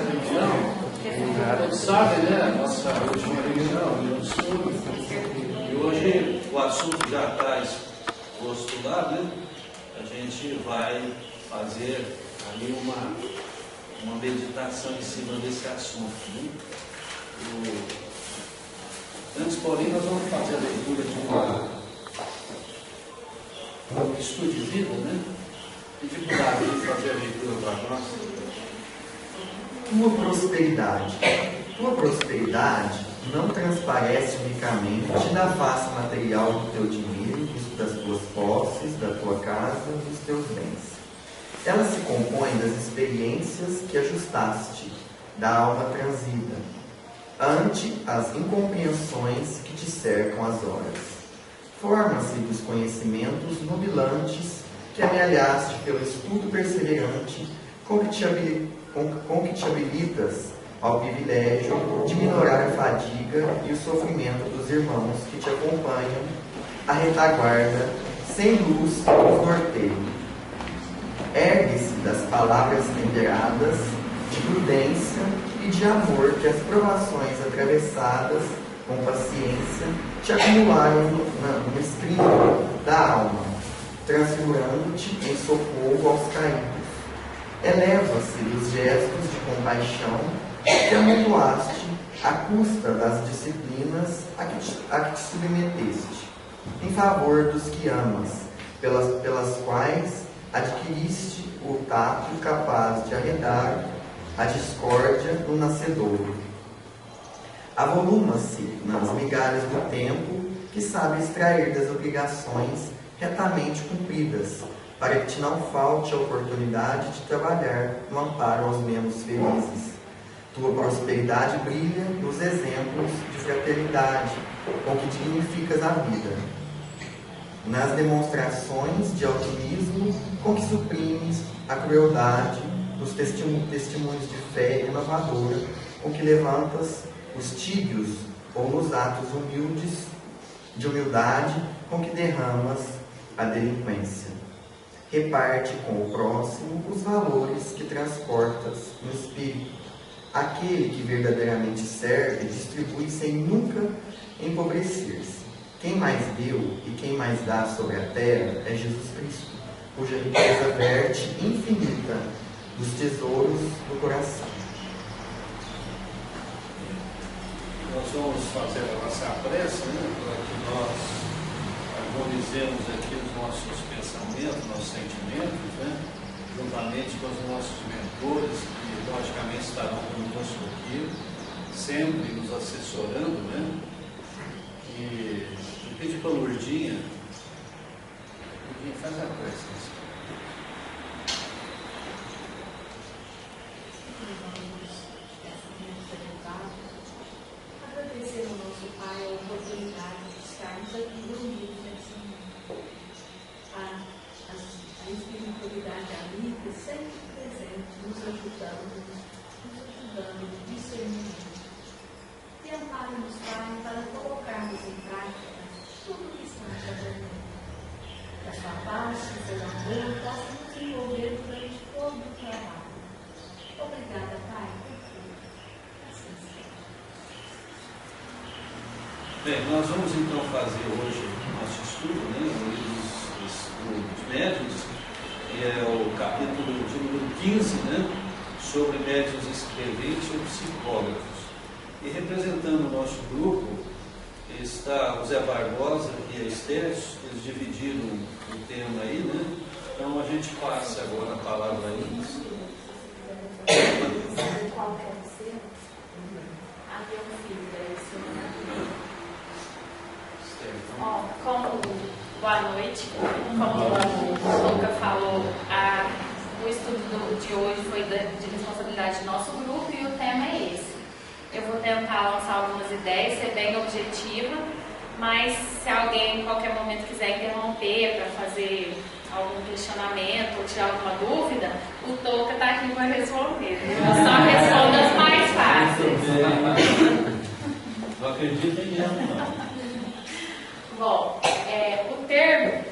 reunião, sabe, né? A nossa última reunião, e hoje o assunto já está exposto lá, né? A gente vai fazer ali uma meditação em cima desse assunto, né? Antes, porém, nós vamos fazer a leitura de um estudo de vida, né? Pedir para o Davi fazer a leitura para nós. Tua prosperidade não transparece unicamente da face material do teu dinheiro, das tuas posses, da tua casa, dos teus bens. Ela se compõe das experiências que ajustaste, da alma transida, ante as incompreensões que te cercam as horas. Forma-se dos conhecimentos nubilantes que amealhaste pelo estudo perseverante com que te habilitas ao privilégio de minorar a fadiga e o sofrimento dos irmãos que te acompanham, a retaguarda, sem luz, os norteiam. Ergue-se das palavras temperadas, de prudência e de amor que as provações atravessadas com paciência te acumularam no escrito da alma, transfigurando-te em socorro aos caídos. Eleva-se dos gestos de compaixão que amontoaste à custa das disciplinas a que te submeteste, em favor dos que amas, pelas quais adquiriste o tato capaz de arredar a discórdia no nascedouro. Avoluma-se nas migalhas do tempo que sabe extrair das obrigações retamente cumpridas, para que te não falte a oportunidade de trabalhar no amparo aos menos felizes. Tua prosperidade brilha nos exemplos de fraternidade com que dignificas a vida, nas demonstrações de otimismo com que suprimes a crueldade, nos testemunhos de fé inovadora com que levantas os tíbios, ou nos atos humildes de humildade com que derramas a delinquência. Reparte com o próximo os valores que transportas no espírito. Aquele que verdadeiramente serve distribui sem nunca empobrecer-se. Quem mais deu e quem mais dá sobre a terra é Jesus Cristo, cuja riqueza verte infinita dos tesouros do coração. Nós vamos fazer a nossa prece, né, para que nós harmonizemos aqui os nossos pensamentos, nossos sentimentos, né, juntamente com os nossos mentores, que logicamente estarão conosco aqui, sempre nos assessorando, né? E pedir para a Lourdinha faz a prece. Agradecer ao nosso Pai a oportunidade de estarmos aqui reunidos nesse momento. A espiritualidade amiga sempre presente, nos ajudando no discernimento. E ampare-nos, Pai, para colocarmos em prática tudo o que estamos aprendendo. Que a sua paz, que o seu amor possa nos envolver durante todo o trabalho. Obrigada, Pai, por tudo. Assim seja. Bem, nós vamos então fazer hoje o nosso estudo, né, o livro dos médiuns, que é o capítulo de número 15, né, sobre médiuns escreventes ou psicógrafos. E representando o nosso grupo está o Zé Barbosa e a Estércio. Eles dividiram o tema aí, né? Então a gente passa agora a palavra a eles. Qual quer ser? Havia um filho boa noite. Como o Luca falou, o estudo de hoje foi de responsabilidade do nosso grupo e o tema é esse. Eu vou tentar lançar algumas ideias, ser bem objetiva, mas se alguém em qualquer momento quiser interromper para fazer algum questionamento ou tirar alguma dúvida, o Toca está aqui para responder. Eu só respondo as mais fáceis. Não acredito em ela, não. Bom, o termo,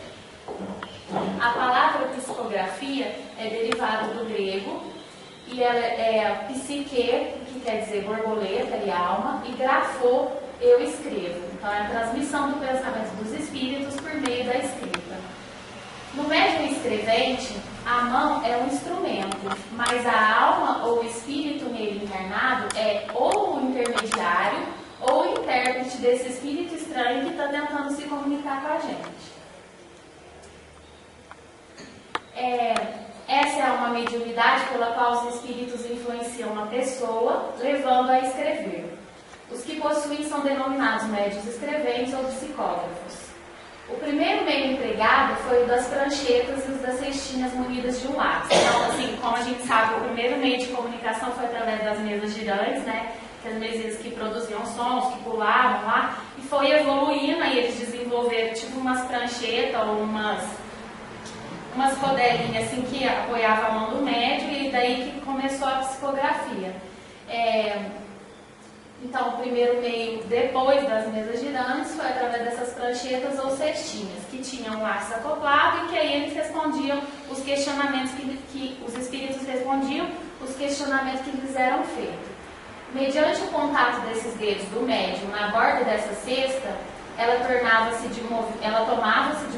a palavra psicografia é derivada do grego e ela é psique, que quer dizer borboleta e alma, e grafo, eu escrevo. Então é a transmissão do pensamento dos espíritos por meio da escrita. No médium escrevente, a mão é um instrumento, mas a alma ou o espírito nele encarnado é ou o intermediário ou o intérprete desse espírito estranho que está tentando se comunicar com a gente. Essa é uma mediunidade pela qual os espíritos influenciam uma pessoa, levando a escrever. Os que possuem são denominados médiuns escreventes ou psicógrafos. O primeiro meio empregado foi o das pranchetas e os das cestinhas munidas de um lápis. Então, assim, como a gente sabe, o primeiro meio de comunicação foi através das mesas girantes, né? As mesas que produziam sons, que pulavam lá, e foi evoluindo, aí eles desenvolveram tipo umas pranchetas ou umas rodelinhas assim que apoiavam a mão do médium, e daí que começou a psicografia. Então, o primeiro meio, depois das mesas girantes, foi através dessas pranchetas ou cestinhas, que tinham um lápis acoplado e que aí eles respondiam os questionamentos que os espíritos respondiam, os questionamentos que lhes eram feitos. Mediante o contato desses dedos do médium na borda dessa cesta, ela tomava-se de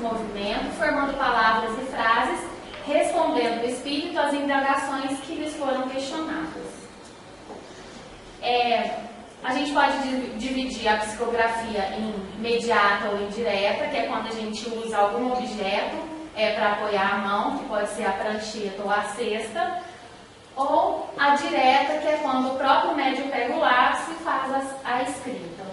movimento, formando palavras e frases, respondendo o espírito às indagações que lhes foram questionadas. A gente pode dividir a psicografia em imediata ou indireta, que é quando a gente usa algum objeto para apoiar a mão, que pode ser a prancheta ou a cesta, ou a direta, que é quando o próprio médium pega o lápis e faz a escrita.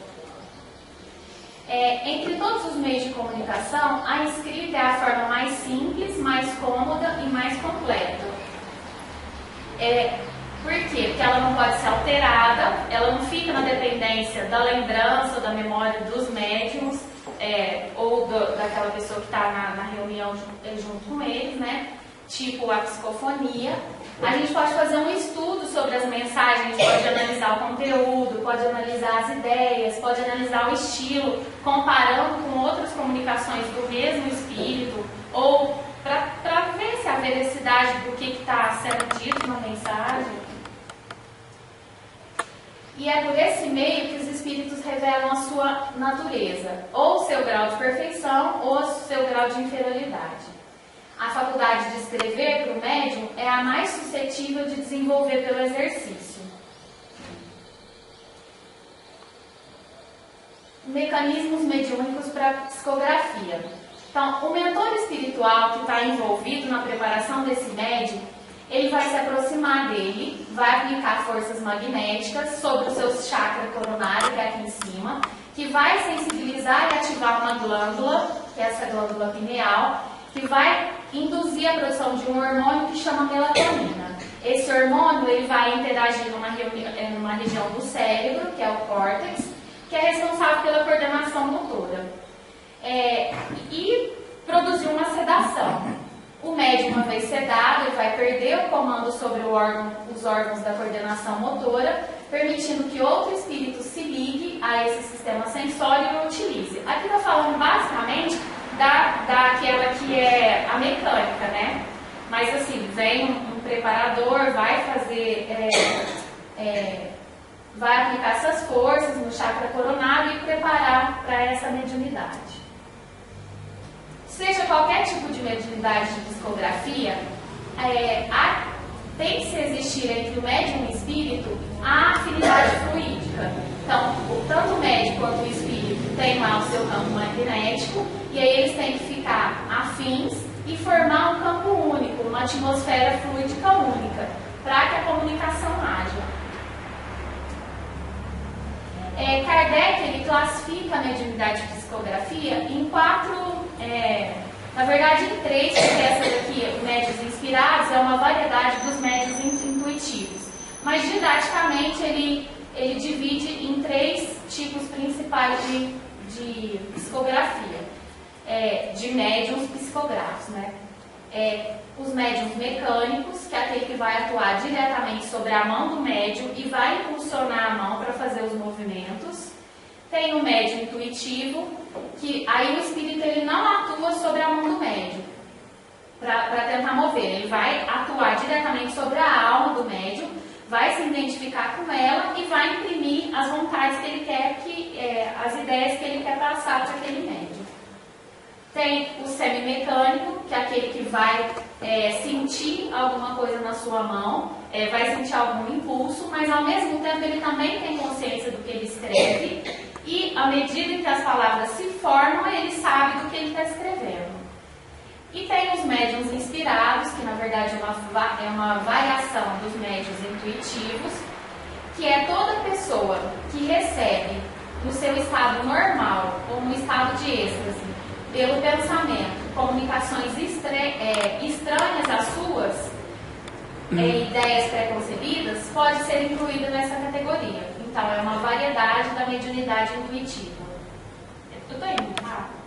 Entre todos os meios de comunicação, a escrita é a forma mais simples, mais cômoda e mais completa. Por quê? Porque ela não pode ser alterada, ela não fica na dependência da lembrança, da memória dos médiums, ou daquela pessoa que está na reunião junto com eles, né? Tipo a psicofonia. A gente pode fazer um estudo sobre as mensagens, pode analisar o conteúdo, pode analisar as ideias, pode analisar o estilo, comparando com outras comunicações do mesmo espírito, ou para ver se a veracidade do que está sendo dito na mensagem. E é por esse meio que os espíritos revelam a sua natureza, ou seu grau de perfeição, ou seu grau de inferioridade. A faculdade de escrever para o médium é a mais suscetível de desenvolver pelo exercício. Mecanismos mediúnicos para a psicografia. Então, o mentor espiritual que está envolvido na preparação desse médium, ele vai se aproximar dele, vai aplicar forças magnéticas sobre o seu chakra coronário, que é aqui em cima, que vai sensibilizar e ativar uma glândula, que é essa glândula pineal, que vai induzir a produção de um hormônio que chama melatonina. Esse hormônio ele vai interagir numa região do cérebro, que é o córtex, que é responsável pela coordenação motora. E produzir uma sedação. O médium, uma vez sedado, ele vai perder o comando sobre os órgãos da coordenação motora, permitindo que outro espírito se ligue a esse sistema sensório e o utilize. Aqui está falando basicamente daquela que é a mecânica, né? Mas assim, vem um preparador, vai fazer, vai aplicar essas forças no chakra coronário e preparar para essa mediunidade. Seja qualquer tipo de mediunidade de psicografia, tem que se existir entre o médium e o espírito a afinidade fluídica. Então, tanto o médium quanto o espírito tem lá o seu campo magnético, e aí eles têm que ficar afins e formar um campo único, uma atmosfera fluídica única, para que a comunicação haja. Kardec ele classifica a mediunidade de psicografia em na verdade em três, porque essa daqui, médios inspirados, é uma variedade dos médios intuitivos. Mas didaticamente ele divide em três tipos principais de psicografia, de médiums psicográficos, né? Os médiums mecânicos, que é aquele que vai atuar diretamente sobre a mão do médium e vai impulsionar a mão para fazer os movimentos. Tem o médium intuitivo, que aí o espírito ele não atua sobre a mão do médium para tentar mover, ele vai atuar diretamente sobre a alma do médium, vai se identificar com ela e vai imprimir as vontades que ele quer, as ideias que ele quer passar para aquele médium. Tem o semimecânico, que é aquele que vai sentir alguma coisa na sua mão, vai sentir algum impulso, mas ao mesmo tempo ele também tem consciência do que ele escreve e à medida que as palavras se formam, ele sabe do que ele está escrevendo. E tem os médiuns inspirados, que na verdade é uma variação dos médiuns intuitivos, que é toda pessoa que recebe no seu estado normal ou no estado de êxtase, pelo pensamento, comunicações estranhas às suas ideias preconcebidas, pode ser incluída nessa categoria. Então, é uma variedade da mediunidade intuitiva. Eu estou indo rápido?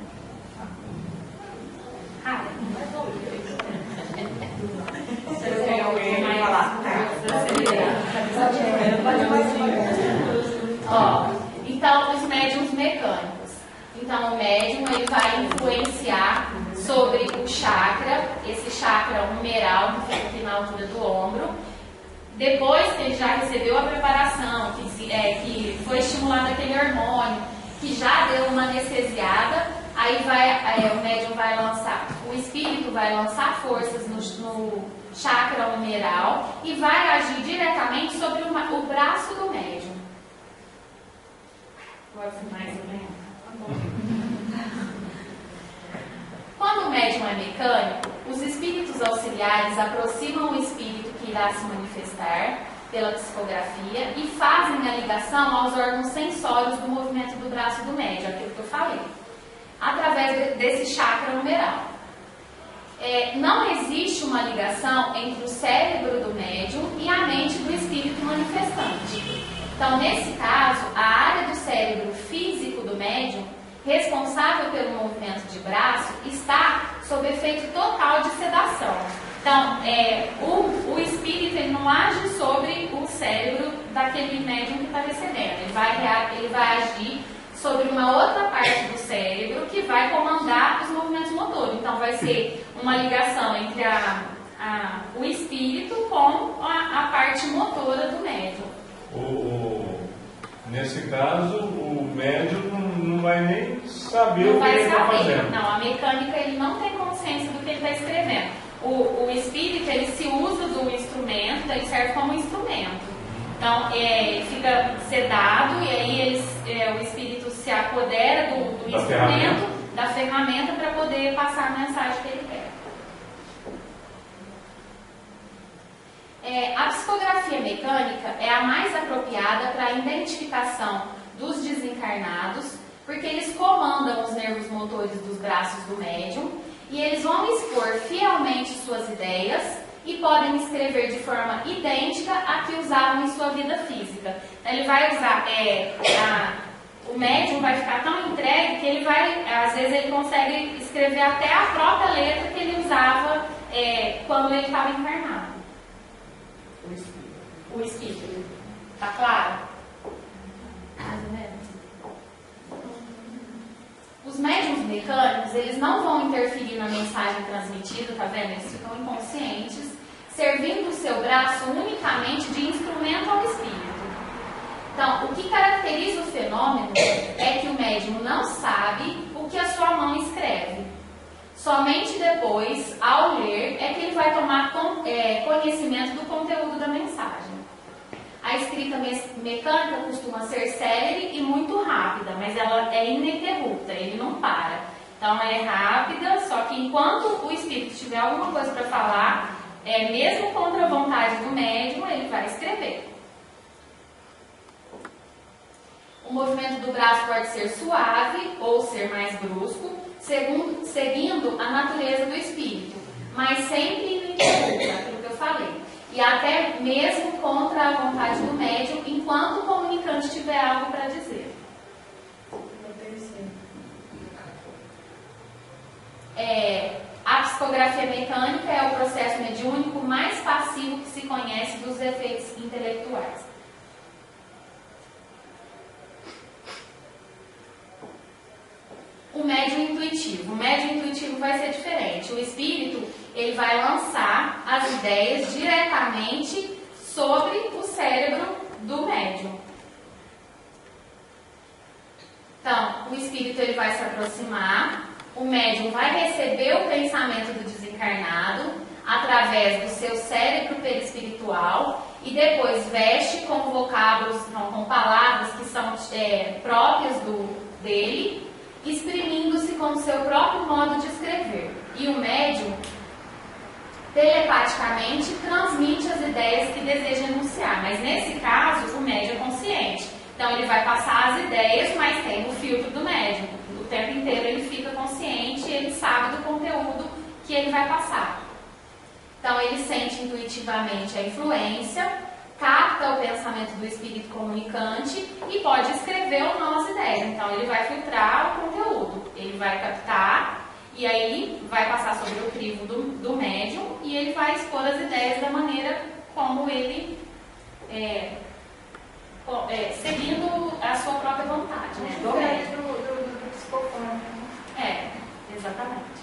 Então, os médiuns mecânicos. Então, o médium ele vai influenciar sobre o chakra, esse chakra humeral que fica aqui na altura do ombro. Depois que ele já recebeu a preparação, que foi estimulado aquele hormônio, que já deu uma anestesiada, aí o médium vai lançar, o espírito vai lançar forças no chakra humeral e vai agir diretamente sobre o braço do médium. Pode ser mais ou menos? Quando o médium é mecânico, os espíritos auxiliares aproximam o espírito que irá se manifestar pela psicografia e fazem a ligação aos órgãos sensórios do movimento do braço do médium, aquilo que eu falei, através desse chakra humeral. Não existe uma ligação entre o cérebro do médium e a mente do espírito manifestante. Então, nesse caso, a área do cérebro físico do médium, responsável pelo movimento de braço, está sob efeito total de sedação. Então, o espírito ele não age sobre o cérebro daquele médium que está recebendo. Ele vai agir sobre uma outra parte do cérebro que vai comandar os movimentos motores. Então, vai ser uma ligação entre o espírito com a parte motora do médium. Nesse caso, o médium não vai nem saber o que ele está fazendo. Não, a mecânica ele não tem consciência do que ele está escrevendo. O espírito ele se usa do instrumento, ele serve como instrumento. Então, ele fica sedado e aí o espírito se apodera do instrumento, da ferramenta para poder passar a mensagem que ele quer. A psicografia mecânica é a mais apropriada para a identificação dos desencarnados, porque eles comandam os nervos motores dos braços do médium e eles vão expor fielmente suas ideias e podem escrever de forma idêntica à que usavam em sua vida física. Então, ele vai usar, o médium vai ficar tão entregue que ele às vezes ele consegue escrever até a própria letra que ele usava quando ele estava encarnado. O espírito. Tá claro? Mais ou menos. Os médiuns mecânicos, eles não vão interferir na mensagem transmitida, tá vendo? Eles ficam inconscientes, servindo o seu braço unicamente de instrumento ao espírito. Então, o que caracteriza o fenômeno é que o médium não sabe o que a sua mão escreve. Somente depois, ao ler, é que ele vai tomar conhecimento do conteúdo da mensagem. A escrita mecânica costuma ser célere e muito rápida, mas ela é ininterrupta, ele não para. Então, ela é rápida, só que enquanto o espírito tiver alguma coisa para falar, mesmo contra a vontade do médium, ele vai escrever. O movimento do braço pode ser suave ou ser mais brusco, seguindo a natureza do espírito, mas sempre ininterrupta, aquilo que eu falei. E até mesmo contra a vontade do médium, enquanto o comunicante tiver algo para dizer. A psicografia mecânica é o processo mediúnico mais passivo que se conhece dos efeitos intelectuais. O médium intuitivo. O médium intuitivo vai ser diferente. O espírito, ele vai lançar as ideias diretamente sobre o cérebro do médium. Então, o espírito ele vai se aproximar, o médium vai receber o pensamento do desencarnado através do seu cérebro perispiritual e depois veste com vocábulos, com palavras que são próprias dele, exprimindo-se com o seu próprio modo de escrever. E o médium telepaticamente transmite as ideias que deseja enunciar, mas nesse caso o médium é consciente. Então ele vai passar as ideias, mas tem o filtro do médium. O tempo inteiro ele fica consciente, ele sabe do conteúdo que ele vai passar. Então ele sente intuitivamente a influência, capta o pensamento do espírito comunicante e pode escrever ou não as ideias. Então ele vai filtrar o conteúdo, ele vai captar e aí vai passar sobre o crivo do médium e ele vai expor as ideias da maneira como ele seguindo a sua própria vontade, né? Do médium. Do psicofone. Exatamente.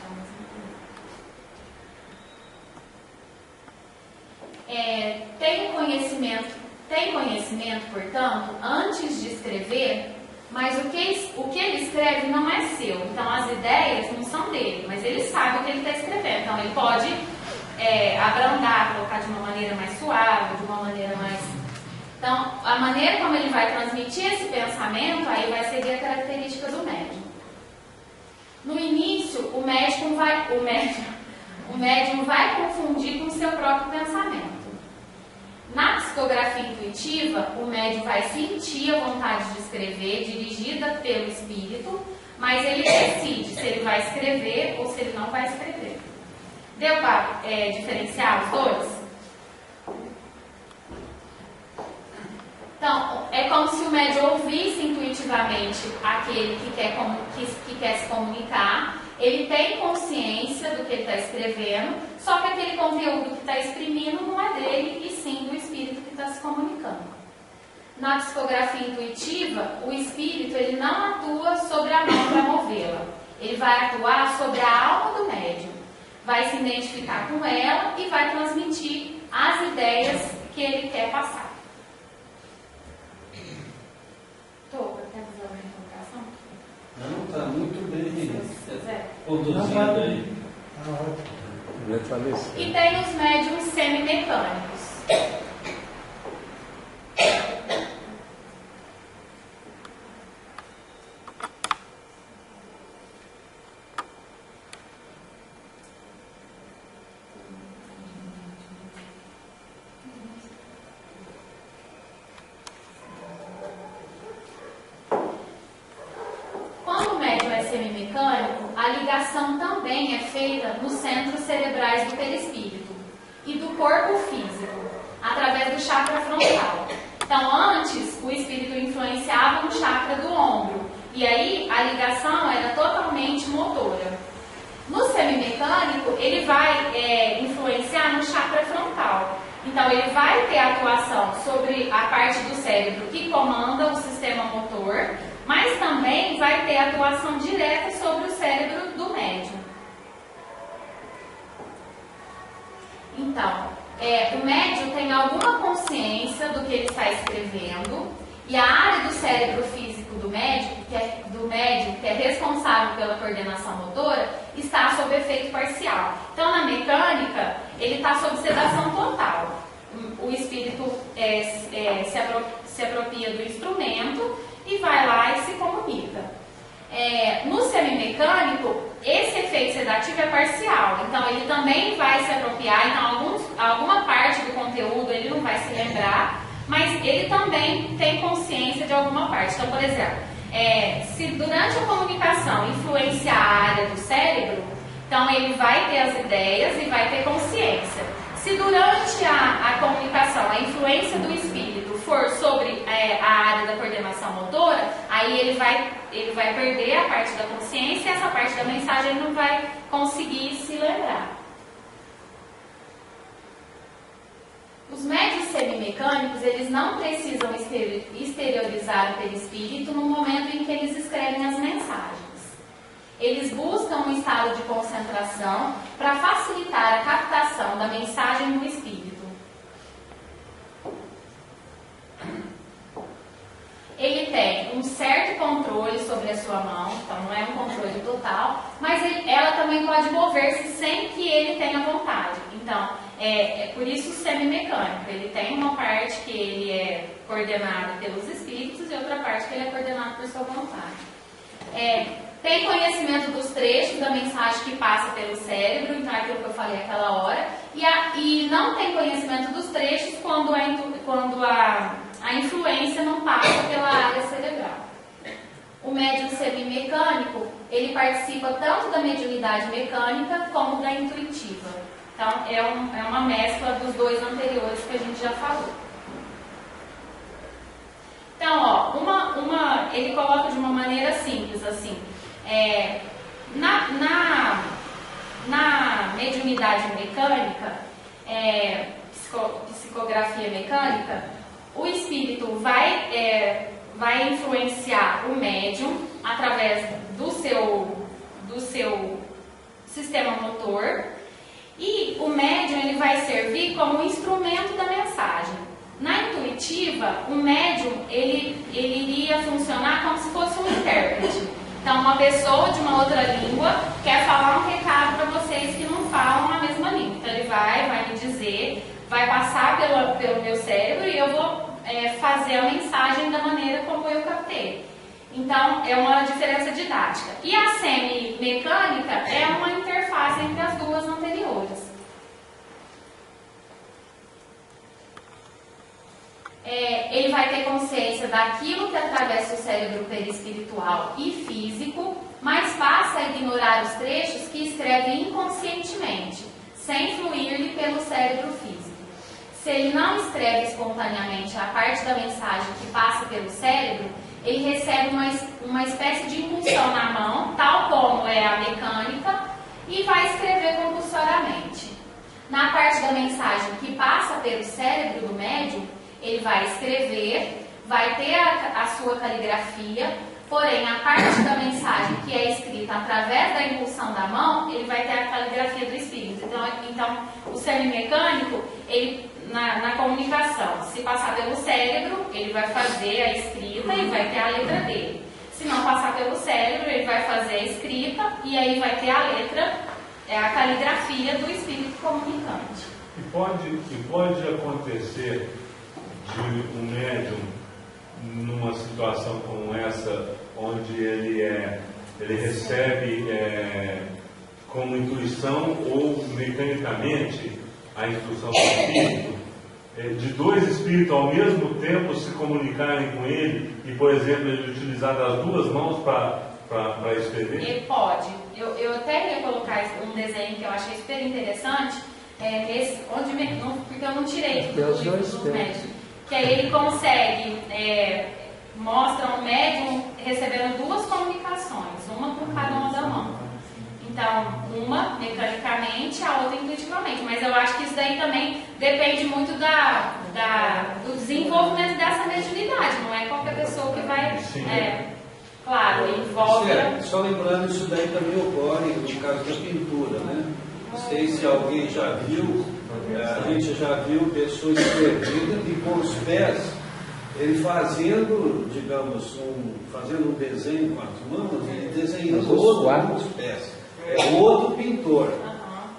Tem conhecimento, portanto, antes de escrever, mas o que ele escreve não é seu. Então as ideias não são dele, mas ele sabe o que ele está escrevendo. Então ele pode abrandar, colocar de uma maneira mais suave, de uma maneira mais... Então a maneira como ele vai transmitir esse pensamento, aí vai seguir a característica do médium. No início, o médium vai confundir com o seu próprio pensamento. Na psicografia intuitiva, o médium vai sentir a vontade de escrever, dirigida pelo espírito, mas ele decide se ele vai escrever ou se ele não vai escrever. Deu para diferenciar os dois? Então, é como se o médium ouvisse intuitivamente aquele que quer se comunicar. Ele tem consciência do que ele está escrevendo, só que aquele conteúdo que está exprimindo não é dele, e sim do espírito que está se comunicando. Na psicografia intuitiva, o espírito ele não atua sobre a mão para movê-la. Ele vai atuar sobre a alma do médium, vai se identificar com ela e vai transmitir as ideias que ele quer passar. Quer fazer alguma colocação? Não, está muito bem Zé. conduzido aí. E tem os médiums semimecânicos. A ligação também é feita nos centros cerebrais do perispírito e do corpo físico, através do chakra frontal. Então, antes, o espírito influenciava no chakra do ombro, e aí a ligação era totalmente motora. No semimecânico, ele vai influenciar no chakra frontal. Então, ele vai ter atuação sobre a parte do cérebro que comanda o sistema motor, mas também vai ter atuação direta sobre o cérebro do médium. Então, o médium tem alguma consciência do que ele está escrevendo, e a área do cérebro físico do médium, que é responsável pela coordenação motora, está sob efeito parcial. Então, na mecânica, ele está sob sedação total. O espírito se apropria do instrumento e vai lá e se comunica. No semimecânico, esse efeito sedativo é parcial, então ele também vai se apropriar, então alguma parte do conteúdo ele não vai se lembrar, mas ele também tem consciência de alguma parte. Então, por exemplo, se durante a comunicação influenciar a área do cérebro, então ele vai ter as ideias e vai ter consciência. Se durante a comunicação a influência do espírito for sobre a área da coordenação motora, aí ele vai perder a parte da consciência e essa parte da mensagem ele não vai conseguir se lembrar. Os médiuns semimecânicos, eles não precisam exteriorizar o perispírito no momento em que eles escrevem as mensagens. Eles buscam um estado de concentração para facilitar a captação da mensagem no espírito. tem um certo controle sobre a sua mão, então não é um controle total, mas ela também pode mover-se sem que ele tenha vontade. Então, é por isso o semimecânico. Ele tem uma parte que ele é coordenado pelos espíritos e outra parte que ele é coordenado por sua vontade. Tem conhecimento dos trechos da mensagem que passa pelo cérebro, então é aquilo que eu falei aquela hora, e não tem conhecimento dos trechos quando a influência não passa pela área cerebral. O médium semimecânico, ele participa tanto da mediunidade mecânica como da intuitiva. Então, é uma mescla dos dois anteriores que a gente já falou. Então, ele coloca de uma maneira simples, assim, na mediunidade mecânica, psicografia mecânica, o espírito vai influenciar o médium através do seu sistema motor, e o médium ele vai servir como instrumento da mensagem. Na intuitiva, o médium ele iria funcionar como se fosse um intérprete. Então, uma pessoa de uma outra língua quer falar um recado para vocês que não falam a mesma língua. Então, ele vai me dizer, vai passar pelo meu cérebro e eu vou fazer a mensagem da maneira como eu captei. Então, é uma diferença didática. E a semimecânica é uma interface entre as duas anteriores. Ele vai ter consciência daquilo que atravessa o cérebro perispiritual e físico, mas passa a ignorar os trechos que escreve inconscientemente, sem fluir-lhe pelo cérebro físico. Se ele não escreve espontaneamente a parte da mensagem que passa pelo cérebro, ele recebe uma espécie de impulsão na mão, tal como é a mecânica, e vai escrever compulsoriamente. Na parte da mensagem que passa pelo cérebro do médium, ele vai escrever, vai ter a sua caligrafia, porém a parte da mensagem que é escrita através da impulsão da mão, ele vai ter a caligrafia do espírito. Então o semimecânico, ele, na comunicação, se passar pelo cérebro, ele vai fazer a escrita e vai ter a letra dele. Se não passar pelo cérebro, ele vai fazer a escrita e aí vai ter a letra, a caligrafia do espírito comunicante. E pode acontecer de um médium, numa situação como essa, onde ele recebe como intuição ou mecanicamente a instrução do espírito, de dois espíritos ao mesmo tempo se comunicarem com ele e, por exemplo, ele utilizar das duas mãos para escrever? Ele pode. Eu até ia colocar um desenho que eu achei super interessante, porque eu não tirei do médium. Que aí ele consegue, mostra um médium recebendo duas comunicações, uma por cada uma da mão. Então, uma mecanicamente, a outra intuitivamente. Mas eu acho que isso daí também depende muito do desenvolvimento dessa mediunidade. Não é qualquer pessoa que vai... claro, envolve... Só lembrando, isso daí também ocorre no caso da pintura, né? Não sei se alguém já viu, a gente já viu pessoas escrevendo e com os pés, ele fazendo, digamos, fazendo um desenho com as mãos, ele desenhando outro com os pés. É outro pintor.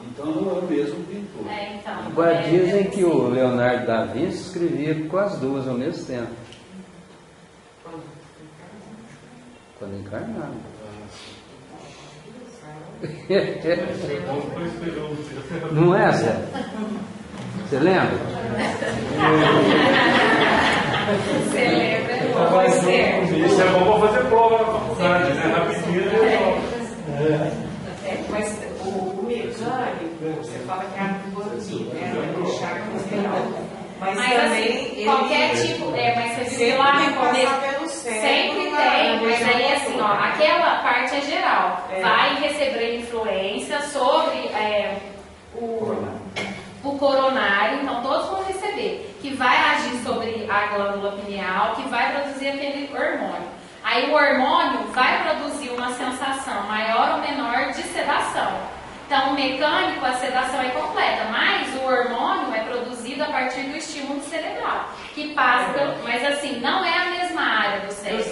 Então não é o mesmo pintor. Agora dizem que o Leonardo da Vinci escrevia com as duas ao mesmo tempo. Quando encarnado. Não é, Zé? Você lembra? Você lembra? Pode ser. Isso é bom para fazer prova na faculdade, né? Rapidinho. Mas o mecânico, você fala que é a aqui, né? Vai deixar com o real. Mas também assim, qualquer tipo, mas você viu lá no começo, sempre tem, mas aí assim, ó, aquela parte é geral, vai receber influência sobre o coronário, então todos vão receber, que vai agir sobre a glândula pineal, que vai produzir aquele hormônio. Aí o hormônio vai produzir uma sensação maior ou menor de sedação. Então, o mecânico, a sedação é completa, mas o hormônio é produzido a partir do estímulo cerebral, que passa, mas assim, não é a mesma área do cérebro.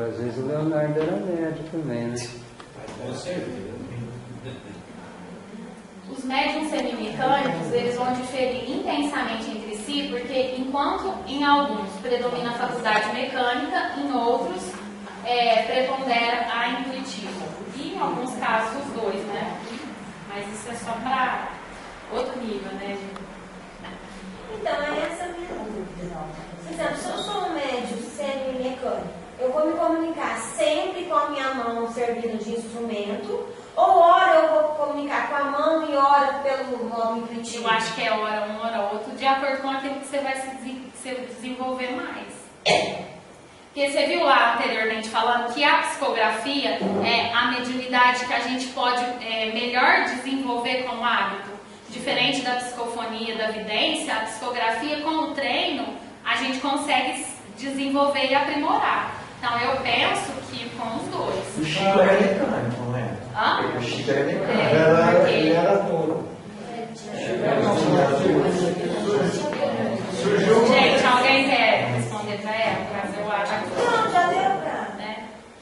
às vezes o Leonardo era médio também, né? Com certeza. Os médiums semimecânicos, eles vão diferir intensamente entre si, porque enquanto em alguns predomina a faculdade mecânica, em outros prepondera a intuitiva. E em alguns casos os dois, né? Mas isso é só para outro nível, né? Então, essa é a minha dúvida. Por exemplo, se eu sou um médium semimecânico, eu vou me comunicar sempre com a minha mão servindo de instrumento, ou hora eu vou comunicar com a mão e hora pelo modo intuitivo? Eu acho que é hora um, hora outro, de acordo com aquilo que você vai se desenvolver mais. Porque você viu lá anteriormente falando que a psicografia é a mediunidade que a gente pode melhor desenvolver como hábito. Diferente da psicofonia, da vidência, a psicografia com o treino a gente consegue desenvolver e aprimorar. Então eu penso que com os dois. O Chico era mecânico, não é? Hã? O Chico era mecânico. Ele era todo. Gente, alguém quer responder para ela? Mas eu acho que... Não, já deu pra...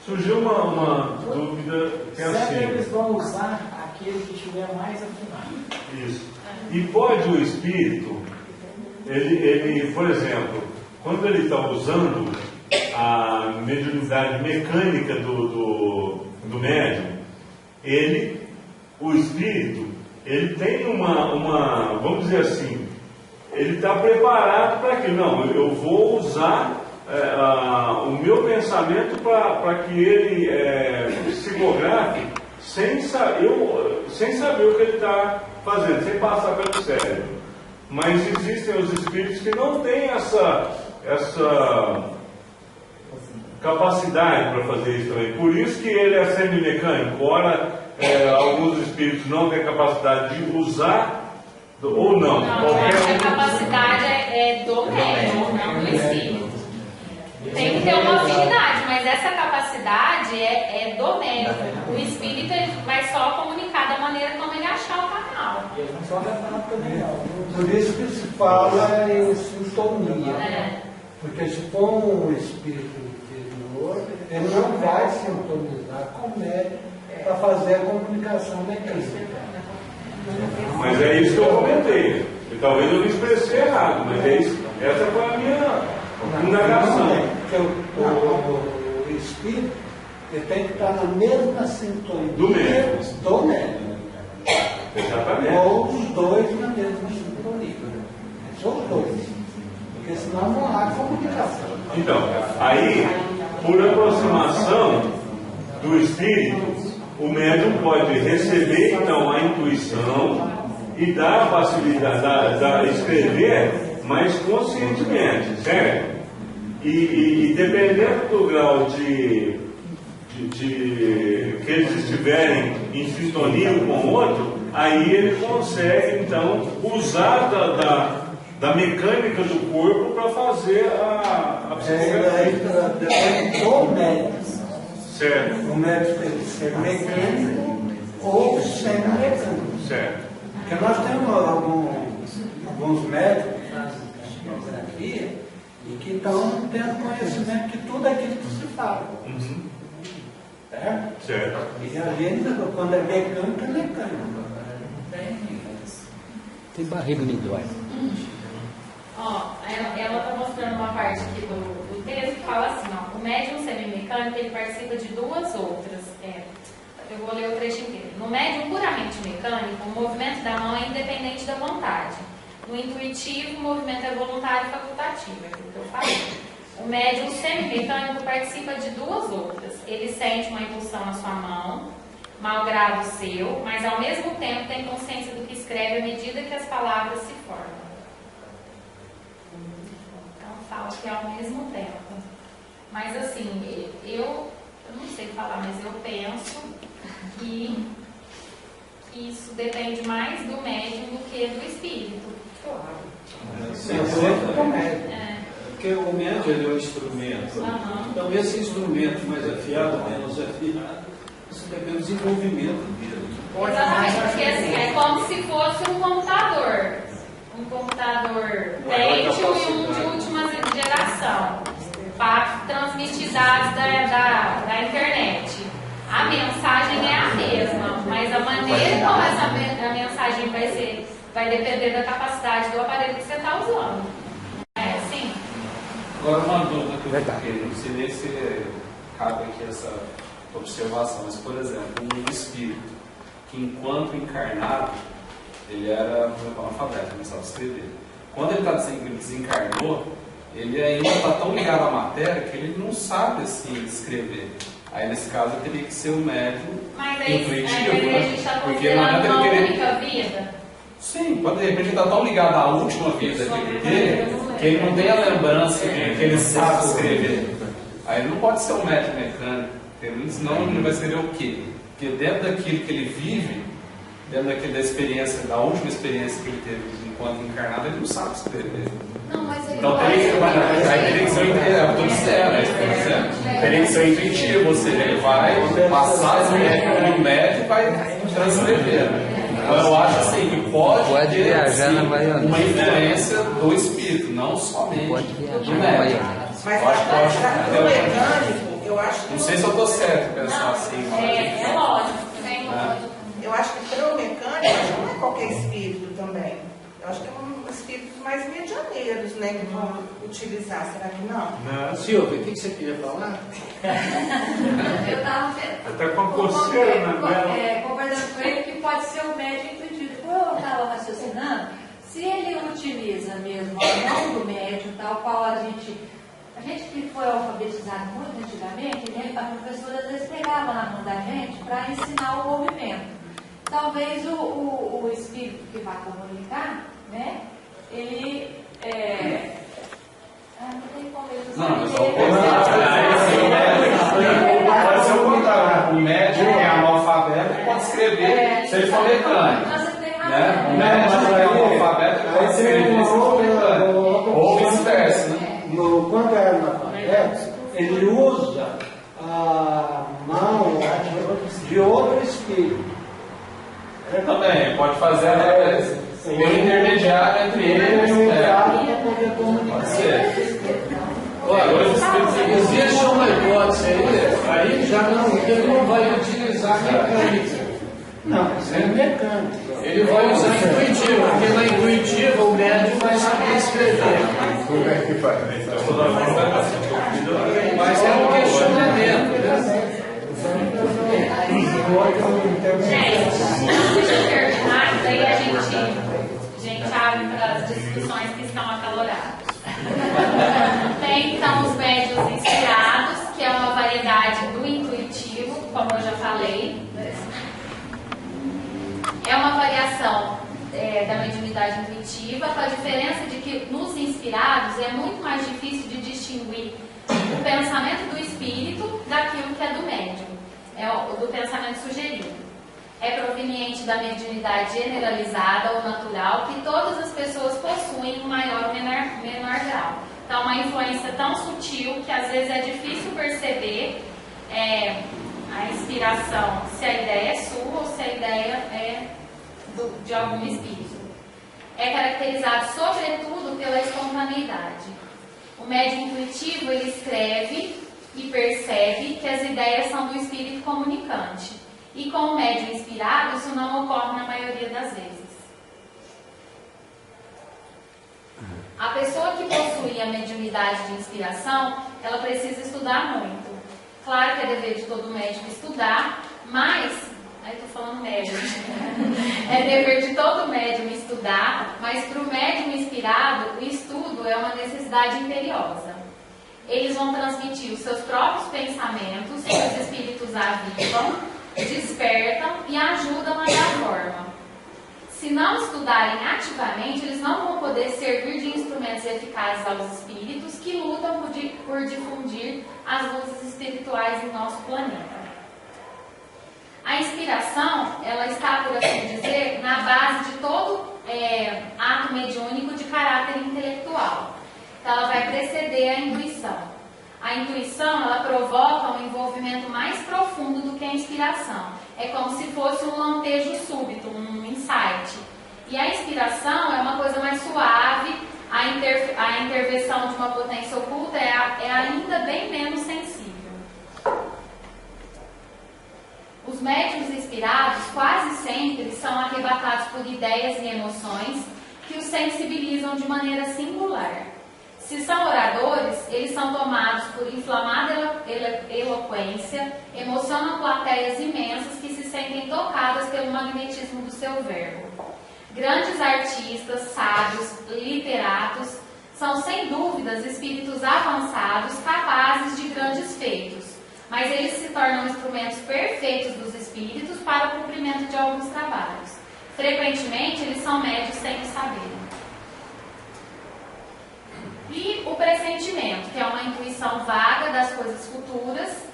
Surgiu uma dúvida que é Sempre eles assim. vão usar aquele que estiver mais afinado. Isso. E pode o espírito, ele, por exemplo, quando ele está usando a mediunidade mecânica do médium, o espírito, ele tem uma, vamos dizer assim, ele está preparado para aquilo. Não, eu vou usar o meu pensamento para que ele psicografe sem saber o que ele está fazendo, sem passar pelo cérebro. Mas existem os espíritos que não têm essa capacidade para fazer isso também. Por isso que ele é semimecânico. Ora, alguns espíritos não têm capacidade de usar ou não. Não, a capacidade é do médium, não do espírito. Tem que ter uma afinidade, mas essa capacidade é do médium. O espírito ele vai só comunicar da maneira como ele achar o canal. Por isso que se fala em sintonia. Porque se for um espírito interior, ele não vai sintonizar com o médium para fazer a comunicação mecânica. Mas é isso que eu comentei. E talvez eu me expressei errado, mas essa foi a minha indagação. Porque o espírito ele tem que estar na mesma sintonia Do médium. do médium. Exatamente. Ou os dois na mesma sintonia. São os dois. Porque senão não há comunicação. Então, aí, por aproximação do espírito, o médium pode receber então a intuição e dar a facilidade de escrever mais conscientemente, certo? E dependendo do grau de que eles estiverem em sintonia um com o outro, aí ele consegue então usar da mecânica do corpo para fazer a psicografia. Depende do médico. Certo. O médico tem que ser mecânico ou semimecânico. Certo. Porque nós temos alguns médicos que fazem psicografia e que estão tendo conhecimento de tudo aquilo que se fala. Uhum. Certo? E a gente, quando é mecânico, é mecânico. Tem barriga me dói. Ó, ela está mostrando uma parte aqui do texto que fala assim, ó, o médium semimecânico ele participa de duas outras. Eu vou ler o trecho inteiro. No médium puramente mecânico, o movimento da mão é independente da vontade. No intuitivo, o movimento é voluntário e facultativo, é aquilo que eu falei. O médium semimecânico participa de duas outras. Ele sente uma impulsão na sua mão, malgrado seu, mas ao mesmo tempo tem consciência do que escreve à medida que as palavras se formam. Então fala que é ao mesmo tempo. Mas assim, eu não sei falar, mas eu penso que isso depende mais do médium do que do espírito. Porque o médium ele é um instrumento. Então esse instrumento mais afiado, menos afiado, isso depende do desenvolvimento dele. Exatamente, porque assim, é como se fosse um computador. Um computador Pentium e um de última geração. para transmitir dados da internet. A mensagem é a mesma, mas a maneira como a mensagem vai depender da capacidade do aparelho que você está usando. É assim? Agora uma dúvida que eu fiquei, não sei nem se cabe aqui essa observação, mas por exemplo, um espírito que enquanto encarnado, ele era analfabeto, não sabe escrever. Quando ele desencarnou, ele ainda está tão ligado à matéria que ele não sabe assim escrever. Aí nesse caso teria que ser o médium intuitivo, a gente está considerando uma única vida? Sim, pode de repente estar tão ligado à última vida que ele teve, que ele não tem a lembrança que ele sabe escrever. Aí ele não pode ser um médium mecânico, senão ele vai escrever o quê? Porque dentro daquilo que ele vive, dentro da experiência, da última experiência que ele teve enquanto encarnado, ele não sabe escrever. Não, mas ele então teria que ser intuitivo, ou seja, ele vai passar esse médium no médium e vai transcrever. Então eu acho assim que pode ter assim, uma influência do espírito, não somente do médium. Mas no mecânico, eu acho que... Não sei se eu estou certo pensar assim. É lógico, tem lógico. Eu acho que para o mecânico não é qualquer espírito também. Eu acho que é espíritos mais medianeiros, né, que vão utilizar. Será que não? Silvia, o que você queria falar? Eu estava Até com a coceira na goela. concordando com ele que pode ser um médium intuitivo. Eu estava raciocinando, se ele utiliza mesmo a mão do médium, tal qual a gente que foi alfabetizado muito antigamente, né, a professora às vezes pegava na mão da gente para ensinar o movimento. Talvez o espírito que vai comunicar, né, ele não tem como ele usar. Não, mas pode ser o contrário. O médium é analfabeto e pode escrever se ele for mecânico. Né? O médium é analfabeto e pode escrever se ele for mecânico. Ou vice-versa, né? Quando é analfabeto, ele usa a mão de outro espírito. Também, pode fazer o intermediário entre eles. Pode ser. Existe uma hipótese aí já não, ele não vai utilizar mecânica. Não, isso é mecânico. Ele vai usar intuitivo, porque na intuitiva o médium vai saber escrever. Como é que faz? Mas é um questionamento, né? Gente, antes de terminar, daí a gente abre para as discussões que estão acaloradas. Tem então os médiuns inspirados, que é uma variedade do intuitivo, como eu já falei. É uma variação da mediunidade intuitiva, com a diferença de que nos inspirados é muito mais difícil de distinguir o pensamento do espírito daquilo que é do médium, do pensamento sugerido. É proveniente da mediunidade generalizada ou natural que todas as pessoas possuem em maior ou menor grau. Então, uma influência tão sutil que às vezes é difícil perceber a inspiração, se a ideia é sua ou se a ideia é de algum espírito. É caracterizado sobretudo pela espontaneidade. O médium intuitivo, ele escreve e percebe que as ideias são do espírito comunicante. E com o médium inspirado, isso não ocorre na maioria das vezes. A pessoa que possui a mediunidade de inspiração, ela precisa estudar muito. Claro que é dever de todo médium estudar, mas... Aí estou falando médium. É dever de todo médium estudar, mas para o médium inspirado, o estudo é uma necessidade imperiosa. Eles vão transmitir os seus próprios pensamentos, que os espíritos avivam, despertam e ajudam a dar forma. Se não estudarem ativamente, eles não vão poder servir de instrumentos eficazes aos espíritos que lutam por difundir as luzes espirituais em nosso planeta. A inspiração, ela está, por assim dizer, na base de todo ato mediúnico de caráter intelectual. Então, ela vai preceder a intuição. A intuição, ela provoca um envolvimento mais profundo do que a inspiração. É como se fosse um lampejo súbito, um insight. E a inspiração é uma coisa mais suave, a intervenção de uma potência oculta é ainda bem menos sensível. Os médiuns inspirados quase sempre são arrebatados por ideias e emoções que os sensibilizam de maneira singular. Se são oradores, eles são tomados por inflamada eloquência, emocionam plateias imensas que se sentem tocadas pelo magnetismo do seu verbo. Grandes artistas, sábios, literatos, são sem dúvidas espíritos avançados, capazes de grandes feitos, mas eles se tornam instrumentos perfeitos dos espíritos para o cumprimento de alguns trabalhos. Frequentemente, eles são médios sem o saberem. E o pressentimento, que é uma intuição vaga das coisas futuras.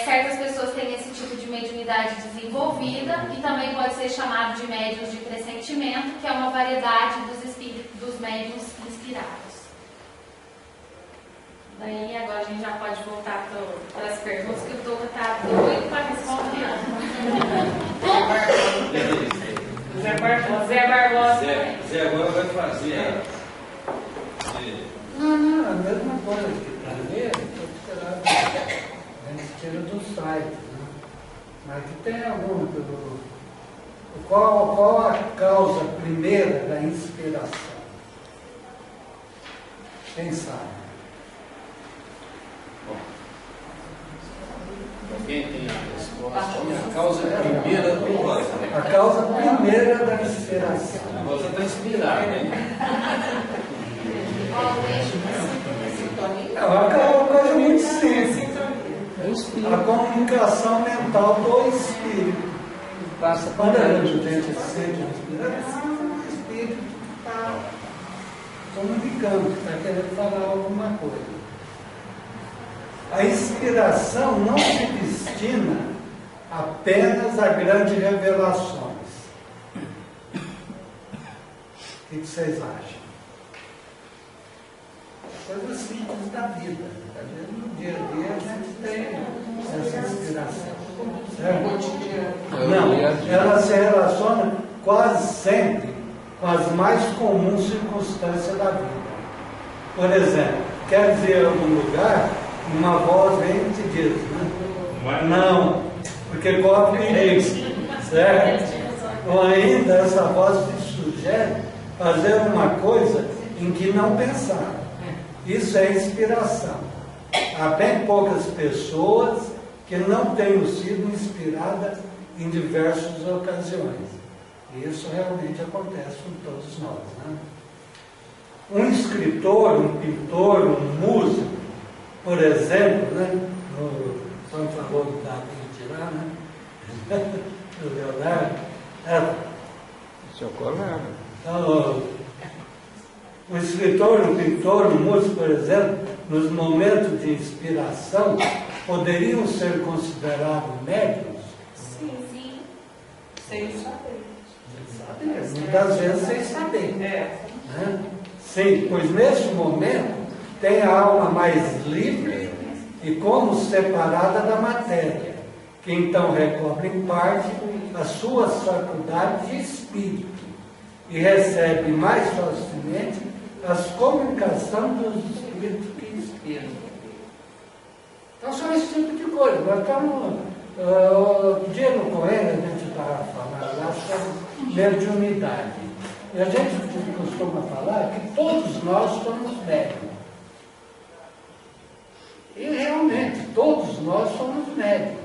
Certas pessoas têm esse tipo de mediunidade desenvolvida e também pode ser chamado de médiuns de pressentimento, que é uma variedade dos espíritos, dos médiuns inspirados. Daí agora a gente já pode voltar para as perguntas, que o Tuca está doido para responder. Zé Barbosa. Zé agora vai fazer Não, a mesma coisa que para ler, a gente tira do site, né? Mas que tem algum. Qual a causa primeira da inspiração? Quem sabe? Alguém tem a resposta? A causa primeira do Rosa. A causa primeira da inspiração. A Rosa está inspirada, né? É uma coisa muito simples. A comunicação mental do espírito. Quando a gente sente inspiração, o espírito está comunicando, está querendo falar alguma coisa. A inspiração não se destina apenas a grandes revelações. O que vocês acham? Coisas simples da vida. Às vezes no dia a dia a gente tem essa inspiração. Não, ela se relaciona quase sempre com as mais comuns circunstâncias da vida. Por exemplo, quer dizer, em algum lugar, uma voz vem e te diz, né? Não, porque corre perigo, certo? Ou ainda essa voz te sugere fazer uma coisa em que não pensar. Isso é inspiração. Há bem poucas pessoas que não tenham sido inspiradas em diversas ocasiões. E isso realmente acontece com todos nós, né? Um escritor, um pintor, um músico, por exemplo, né? Só falou do Da Vinci lá, né? Do Leonardo. Seu colega. Então, o escritor, o pintor, o músico, por exemplo, nos momentos de inspiração, poderiam ser considerados médiuns? Sim. Sem saber. Muitas vezes sem saber. Né? Sim, pois nesse momento tem a alma mais livre e como separada da matéria, que então recobre em parte as suas faculdades de espírito e recebe mais facilmente as comunicações dos espíritos que inspiram. Então são esse tipo de coisa. Nós estamos, outro dia no Coelho, a gente estava falando lá sobre mediunidade. E a gente costuma falar que todos nós somos médiuns. E realmente, todos nós somos médiuns.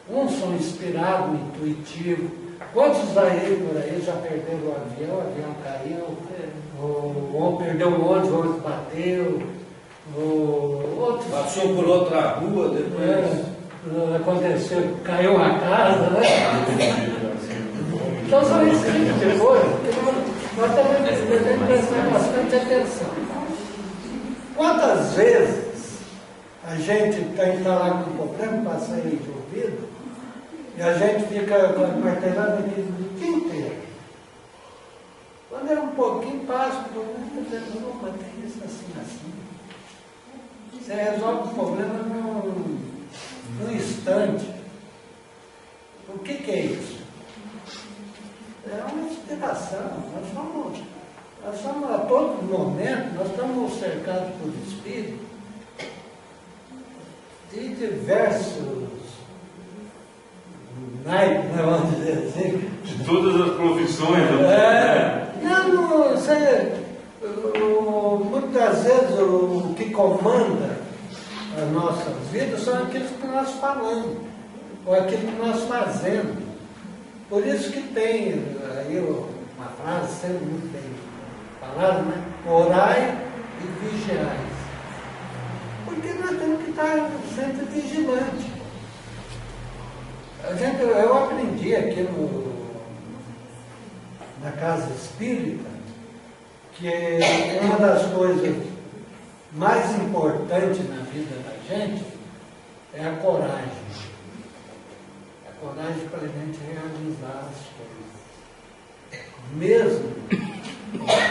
Uns são inspirados, intuitivos. Quantos aí por aí já perderam o avião caiu, ou perdeu o ônibus bateu, outros... Passou por outra rua depois. Aconteceu, caiu a casa, né? Então são esse tipo de coisa que nós também devemos prestar bastante atenção. Quantas vezes a gente está lá com um problema, passa aí de ouvido, e a gente fica martelando aqui o dia inteiro. Quando é um pouquinho, passa um pouquinho, dizendo, opa, tem isso assim. Você resolve o problema num instante. O que é isso? É uma inspiração. Nós somos Nós estamos a todo momento, nós estamos cercados por espíritos de diversos naipes, vamos dizer assim. De todas as profissões. Muitas vezes o que comanda as nossas vidas são aqueles que nós falamos, ou aquilo que nós fazemos. Por isso que tem aí uma frase sempre muito bem falada, né? Orai e vigiai. Porque nós temos que estar sempre vigilantes. Eu aprendi aqui na casa espírita que uma das coisas mais importantes na vida da gente é a coragem. A coragem para a gente realizar as coisas. Mesmo que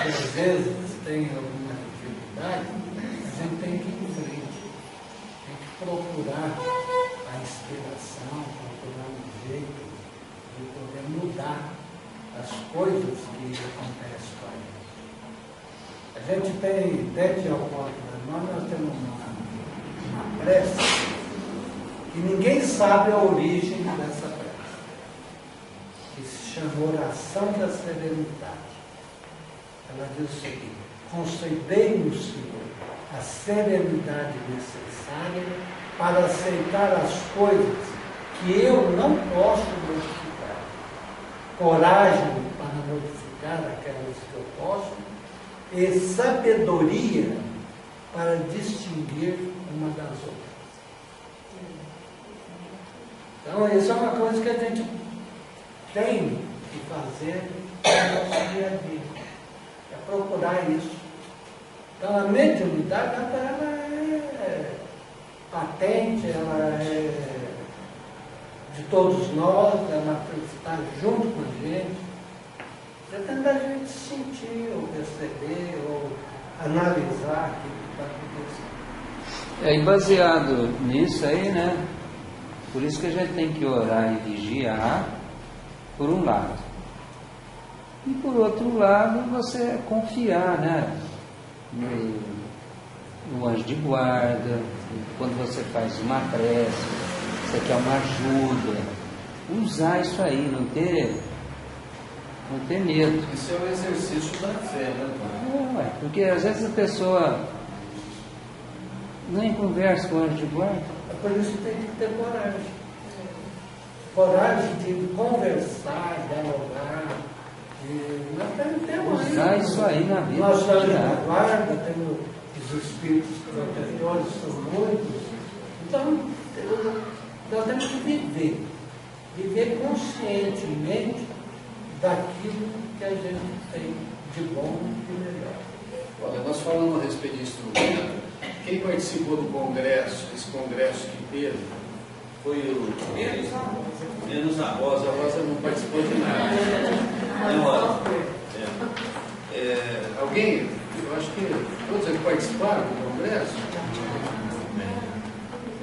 às vezes tenha alguma dificuldade, a gente tem que ir em frente. Tem que procurar a inspiração, procurar um jeito de poder mudar as coisas que acontecem com a gente. A gente tem, desde ao ponto nós temos uma prece e ninguém sabe a origem dessa prece, que se chama Oração da Serenidade. Ela diz o seguinte: concedei-nos, Senhor, a serenidade necessária para aceitar as coisas que eu não posso modificar, coragem para modificar aquelas que eu posso, e sabedoria para distinguir uma das outras. Então, isso é uma coisa que a gente tem que fazer no nosso dia a dia, é procurar isso. Então, a mediunidade, ela é patente, ela é de todos nós, ela está junto com a gente. Tentando a gente sentir, ou perceber, ou analisar aquilo que está acontecendo. E baseado nisso aí, né? Por isso que a gente tem que orar e vigiar, por um lado. E por outro lado, você confiar, né? No anjo de guarda, quando você faz uma prece, você quer uma ajuda. Usar isso aí, não ter medo. Isso é um exercício da fé, né? Porque às vezes a pessoa nem conversa com o anjo de guarda. É por isso que tem que ter coragem. Coragem de conversar, dialogar. Nós temos usar isso aí na vida. Nós estamos na guarda, temos os espíritos protetores, são muitos. Então, nós temos que viver conscientemente daquilo que a gente tem de bom e de melhor. Olha, nós falamos a respeito de instrumento. Quem participou do congresso, esse congresso que teve, foi o menos a Rosa. A Rosa não participou de nada. Alguém, eu acho que todos que participaram do congresso.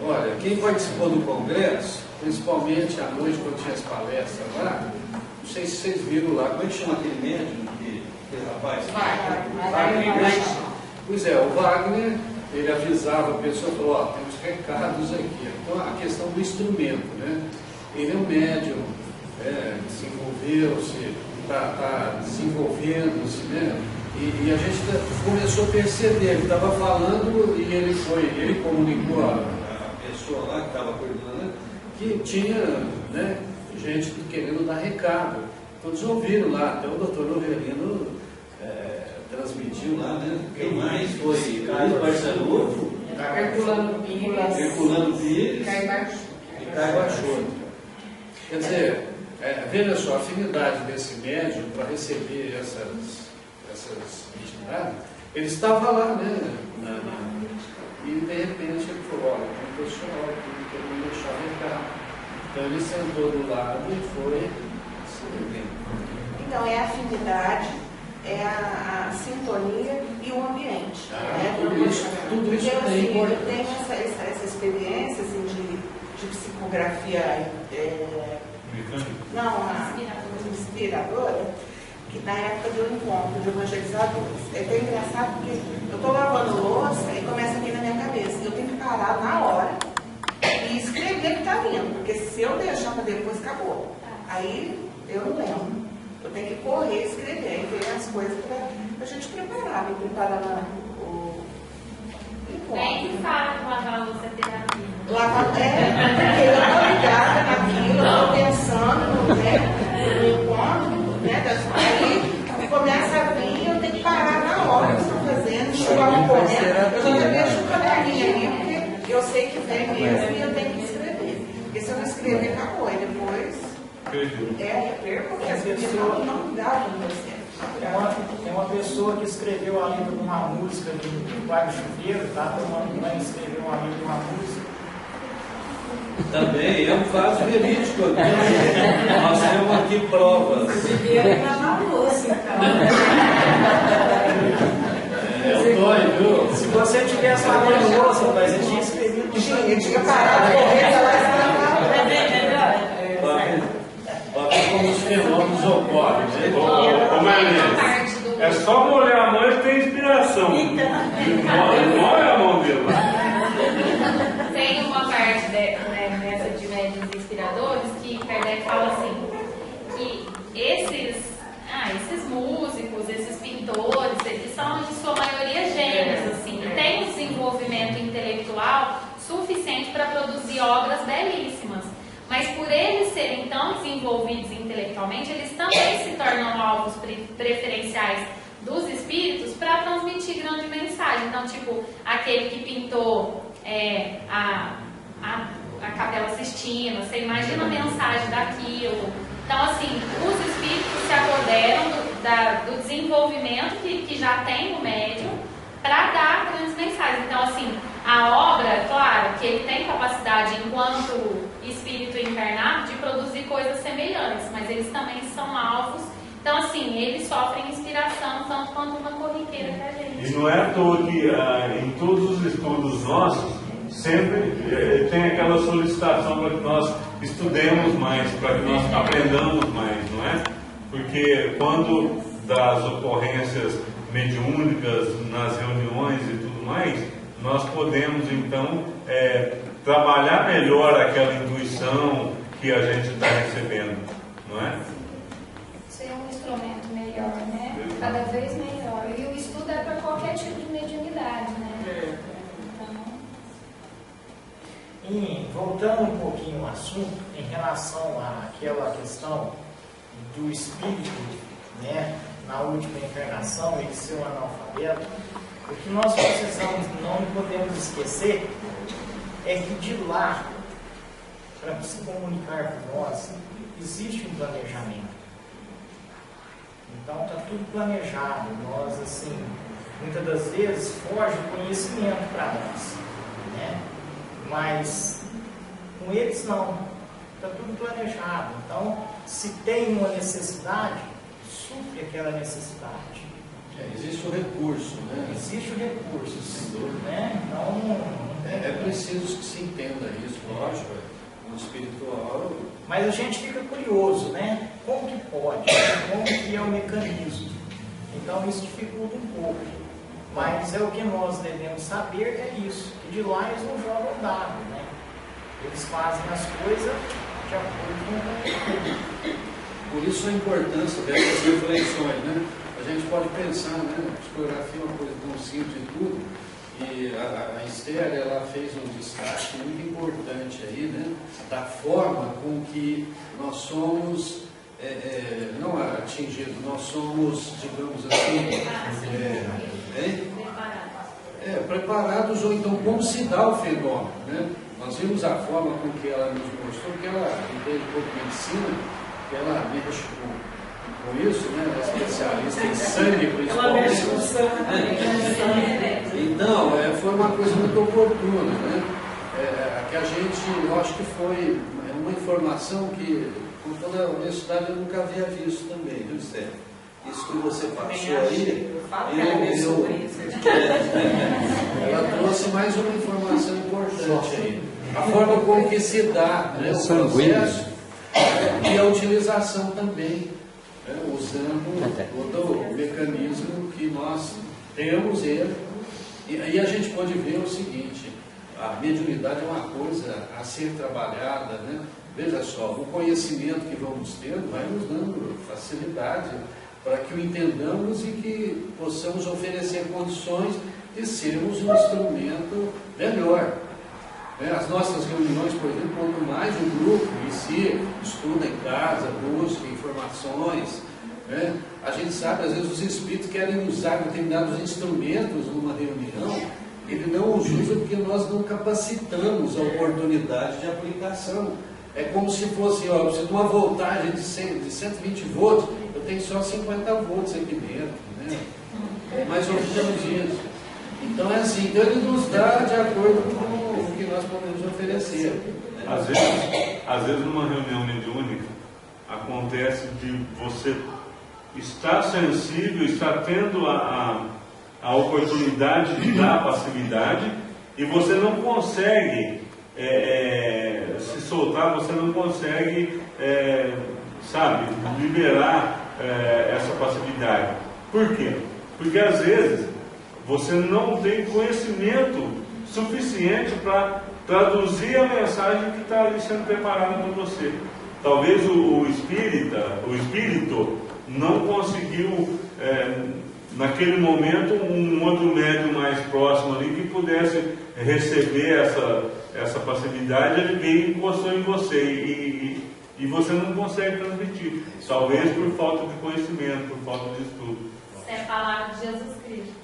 Olha, quem participou do congresso, principalmente à noite quando tinha as palestras lá, não sei se vocês viram lá, como é que chama aquele médium que rapaz? Wagner. Pois é, o Wagner, ele avisava a pessoa, falou, ó, temos recados aqui. Então a questão do instrumento, né? Ele é um médium, desenvolveu-se, está desenvolvendo-se, né? E a gente começou a perceber, ele estava falando e ele comunicou a pessoa lá que estava coordenando, que tinha, né, gente querendo dar recado. Todos ouviram lá, até o doutor Novelino transmitiu lá, né? Quem mais foi? Carlos Barcelos, Herculano Pires e Caio Baixoto. Quer dizer, veja só, a afinidade desse médium para receber essas entidades, ele estava lá, né? E de repente ele falou, olha, tem um pessoal aqui que eu vou deixar recado. Então ele sentou do lado e foi escrevendo. Então é a afinidade, é a sintonia e o ambiente. Tudo isso tem importância. Eu tenho essa experiência assim, de psicografia Mecânica? não, inspiradora, que na época do encontro de evangelizadores. É bem engraçado porque eu estou lavando louça e começa a vir na minha cabeça. Eu tenho que parar na hora e escrever o que está vindo, porque se eu deixar para depois, acabou. Aí eu não lembro. Eu tenho que correr e escrever, e ver as coisas para a gente preparar, me preparar o encontro. Nem que fala que lavar a louça é terapia. Lavar, porque eu estou ligada naquilo, eu estou pensando, né, no encontro, né, aí começa a vir, eu tenho que parar na hora que estou fazendo, chegar correndo, eu já deixo o caderninho ali, porque eu sei que vem mesmo e eu tenho que escrever. Porque se eu não escrever, acabou, e depois... porque as pessoas não dá para você. Tem uma pessoa que escreveu a letra de uma música do Pai Chuveiro, tá tomando banho, escreveu a letra de uma música. Também é um fato verídico aqui. Nós temos aqui provas. Eu tô, viu? Se você tivesse lavando louça, mas ele tinha escrevido. Tinha parado, correndo, lá estava. Como os fenômenos ocorrem, né? Ô Maria, é só molhar a mão e ter inspiração. Molha a mão dele. Tem uma parte nessa de médiuns inspiradores que Kardec fala assim, que esses músicos, esses pintores, eles são de sua maioria gênios, assim, e têm um desenvolvimento intelectual suficiente para produzir obras belíssimas. Mas por eles serem tão desenvolvidos intelectualmente, eles também se tornam alvos preferenciais dos espíritos para transmitir grande mensagem. Então, tipo, aquele que pintou a Capela Sistina, você imagina a mensagem daquilo. Então, assim, os espíritos se apoderam do desenvolvimento que já tem no médium para dar grandes mensagens. Então, assim, a obra, claro, que ele tem capacidade enquanto espírito encarnado de produzir coisas semelhantes, mas eles também são alvos. Então, assim, eles sofrem inspiração tanto quanto uma corriqueira que a gente. E não é à toa que em todos os estudos nossos sempre tem aquela solicitação para que nós estudemos mais, para que nós aprendamos mais, não é? Porque quando das ocorrências mediúnicas nas reuniões e tudo mais, nós podemos então trabalhar melhor aquela intuição que a gente está recebendo, não é? Ser um instrumento melhor, né? Cada vez melhor. E o estudo é para qualquer tipo de mediunidade, né? E voltando um pouquinho ao assunto, em relação àquela questão do espírito, né, na última encarnação, ele ser um analfabeto, o que nós precisamos, não podemos esquecer, é que de lá, para se comunicar com nós, existe um planejamento. Então está tudo planejado. Nós, assim, muitas das vezes foge o conhecimento para nós, né? Mas com eles não, está tudo planejado. Então, se tem uma necessidade, supre aquela necessidade. Existe o recurso, né? Existe o recurso, sem dúvida. Né? Então, é preciso que se entenda isso, lógico, no espiritual. Mas a gente fica curioso, né? Como que pode? Como que é o mecanismo? Então, isso dificulta um pouco. Mas é o que nós devemos saber, é isso. Que de lá eles não jogam dado, né? Eles fazem as coisas de acordo com o planejamento. Por isso a importância dessas reflexões, né? A gente pode pensar, né? A psicografia é uma coisa tão simples e tudo, e a Esther, ela fez um destaque muito importante aí, né? Da forma com que nós somos, não atingidos, nós somos, digamos assim, preparados, ou então como se dá o fenômeno, né? Nós vimos a forma com que ela nos mostrou, que ela entende um pouco de medicina, que ela mexe com isso, né? Ela é especialista em sangue, principalmente. Ela mexe com sangue. Então, foi uma coisa muito oportuna, né? Que a gente, eu acho que foi uma informação que, com toda a honestidade, eu nunca havia visto também, viu, Esther? Isso que você passou aí, ela trouxe mais uma informação importante aí. A forma como que se dá, né, o processo e a utilização também usando todo o mecanismo que nós temos ele. E a gente pode ver o seguinte, a mediunidade é uma coisa a ser trabalhada, né? Veja só, o conhecimento que vamos tendo vai nos dando facilidade para que o entendamos e que possamos oferecer condições de sermos um instrumento melhor. As nossas reuniões, por exemplo, quanto mais o grupo em si estuda em casa, busca informações, a gente sabe, às vezes os espíritos querem usar determinados instrumentos numa reunião, ele não os usa porque nós não capacitamos a oportunidade de aplicação. É como se fosse, ó, você tem uma voltagem de 120 volts, eu tenho só 50 volts aqui dentro, né? É mais ou menos isso. Então é assim, então ele nos dá de acordo com o que nós podemos oferecer. Às vezes numa reunião mediúnica, acontece de você estar sensível, estar tendo a oportunidade de dar a passividade e você não consegue se soltar, você não consegue, liberar essa passividade. Por quê? Porque às vezes você não tem conhecimento suficiente para traduzir a mensagem que está ali sendo preparada para você. Talvez o espírito não conseguiu, naquele momento, um outro médium mais próximo ali que pudesse receber essa passividade, ele veio e encostou em você e você não consegue transmitir. Talvez por falta de conhecimento, por falta de estudo. Isso é a palavra de Jesus Cristo.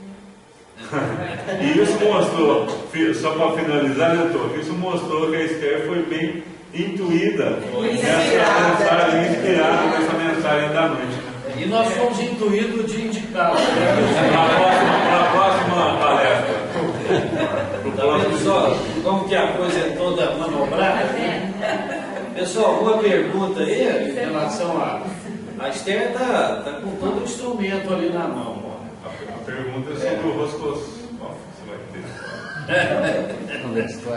E isso mostrou, só para finalizar, doutor, isso mostrou que a Esther foi bem intuída nessa mensagem, inspirada nessa mensagem da noite. E nós fomos intuídos de indicá-la para a próxima palestra. Tá vendo só como que a coisa é toda manobrada? Pessoal, uma pergunta aí em relação a Esther está com todo o instrumento ali na mão. A pergunta é sobre o roscos. Você vai ter.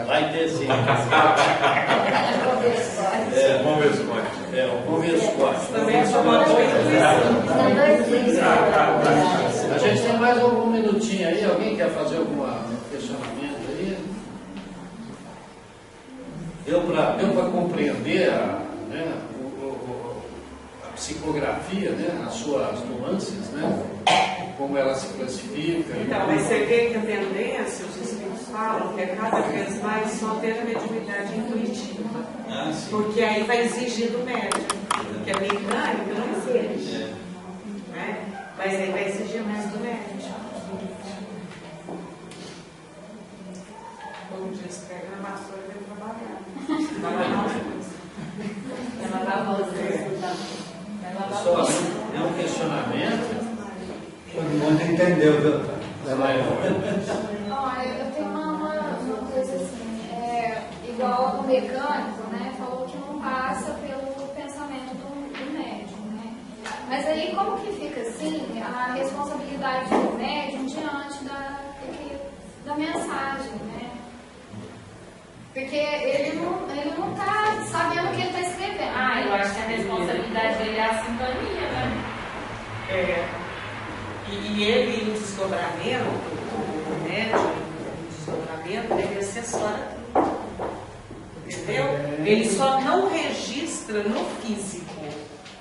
Vai ter sim. O converscote. A gente tem mais algum minutinho aí? Alguém quer fazer algum questionamento aí? Deu para compreender a psicografia, né? As suas nuances, né? Como ela se classifica. Então, mas você vê que a tendência, os espíritos falam, que é cada vez mais só ter a mediunidade intuitiva. Porque aí vai exigir do médium, que é mecânico, não exige. Né? Mas aí vai exigir mais do médium. Como diz, pega na vassoura e vem trabalhar. Ela dá a voz. Pessoal, é um questionamento. Todo mundo entendeu, viu? Olha, eu tenho uma coisa assim, igual o mecânico, né? Falou que não passa pelo pensamento do médium, né? Mas aí como que fica assim a responsabilidade do médium diante da mensagem, né? Porque ele não está sabendo o que ele está escrevendo. Eu acho que a responsabilidade dele é a sintonia, né? E ele, em desdobramento, o médium, em desdobramento, ele assessora tudo. Entendeu? Ele só não registra no físico.